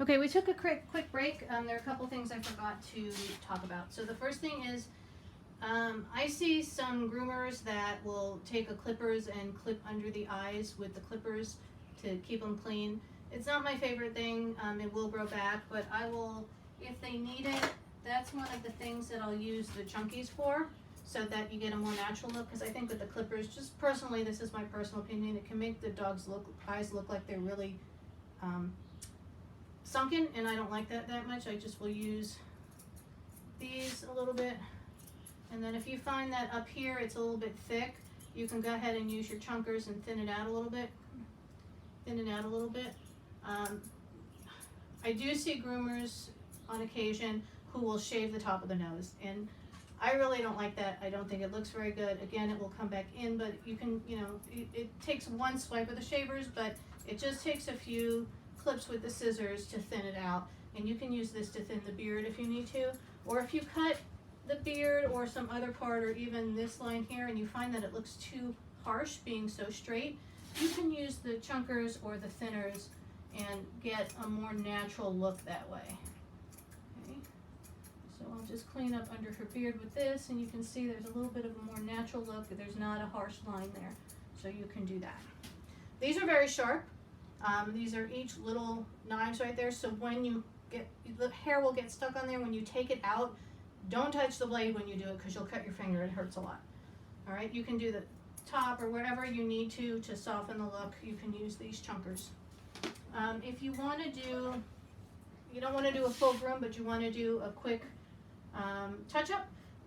Okay, we took a quick break. There are a couple things I forgot to talk about. So the first thing is, I see some groomers that will take a clippers and clip under the eyes with the clippers to keep them clean. It's not my favorite thing. It will grow back, but I will, if they need it, that's one of the things that I'll use the chunkies for, so that you get a more natural look. Because I think with the clippers, just personally, this is my personal opinion, it can make the dog's eyes look like they're really sunken, and I don't like that much. I just will use these a little bit. And then if you find that up here it's a little bit thick, you can go ahead and use your chunkers and thin it out a little bit. I do see groomers on occasion who will shave the top of the nose, and I really don't like that. I don't think it looks very good. Again, it will come back in, but you can, you know, it takes one swipe of the shavers, but it just takes a few clips with the scissors to thin it out. And you can use this to thin the beard if you need to, or if you cut the beard or some other part, or even this line here, and you find that it looks too harsh being so straight, you can use the chunkers or the thinners and get a more natural look that way. Okay. So I'll just clean up under her beard with this, and you can see there's a little bit of a more natural look. There's not a harsh line there, so you can do that. These are very sharp. These are each little knives right there, so when you get, the hair will get stuck on there. When you take it out, don't touch the blade when you do it, because you'll cut your finger. It hurts a lot. All right, you can do the top or wherever you need to soften the look. You can use these chunkers. If you want to do, you don't want to do a full groom, but you want to do a quick touch-up,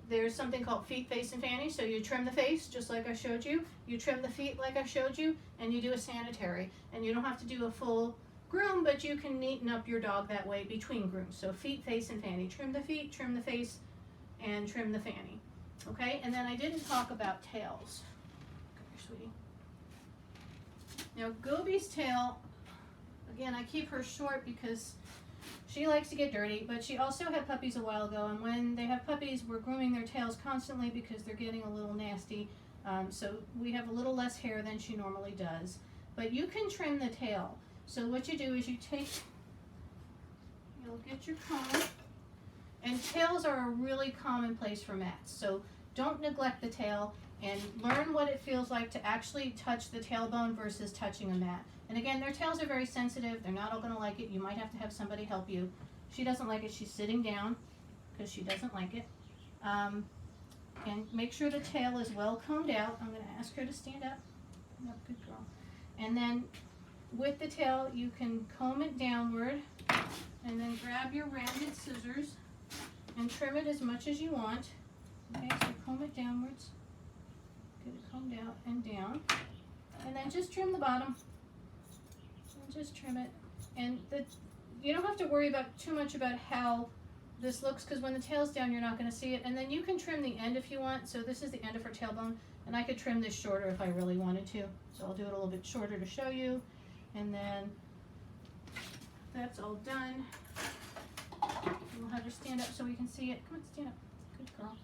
there's something called feet, face, and fanny. So you trim the face just like I showed you, you trim the feet like I showed you, and you do a sanitary. And you don't have to do a full groom, but you can neaten up your dog that way between grooms. So feet, face, and fanny. Trim the feet, trim the face, and trim the fanny. Okay, and then I didn't talk about tails. Come here, sweetie. Now Gobi's tail, again, I keep her short because she likes to get dirty, but she also had puppies a while ago, and when they have puppies, we're grooming their tails constantly because they're getting a little nasty. So we have a little less hair than she normally does. But you can trim the tail. So what you do is you'll get your comb, and tails are a really common place for mats. So don't neglect the tail, and learn what it feels like to actually touch the tailbone versus touching a mat. And again, their tails are very sensitive. They're not all going to like it. You might have to have somebody help you. She doesn't like it. She's sitting down because she doesn't like it. And make sure the tail is well combed out. I'm going to ask her to stand up. Yep, good girl. And then with the tail, you can comb it downward, and then grab your rounded scissors and trim it as much as you want. Okay, so comb it downwards, get it combed out and down, and then just trim the bottom. And just trim it. And you don't have to worry about too much about how this looks, because when the tail's down, you're not going to see it. And then you can trim the end if you want. So this is the end of her tailbone, and I could trim this shorter if I really wanted to. So I'll do it a little bit shorter to show you. And then that's all done. We'll have her stand up so we can see it. Come on, stand up. Good girl.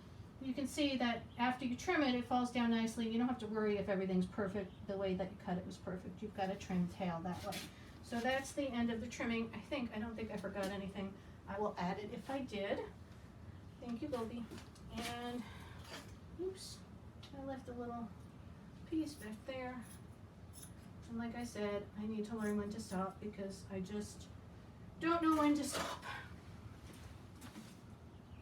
You can see that after you trim it, it falls down nicely. You don't have to worry if everything's perfect. The way that you cut it was perfect. You've got to trim tail that way. So that's the end of the trimming. I don't think I forgot anything. I will add it if I did. Thank you, Gobi. And oops, I left a little piece back there. And like I said, I need to learn when to stop, because I just don't know when to stop.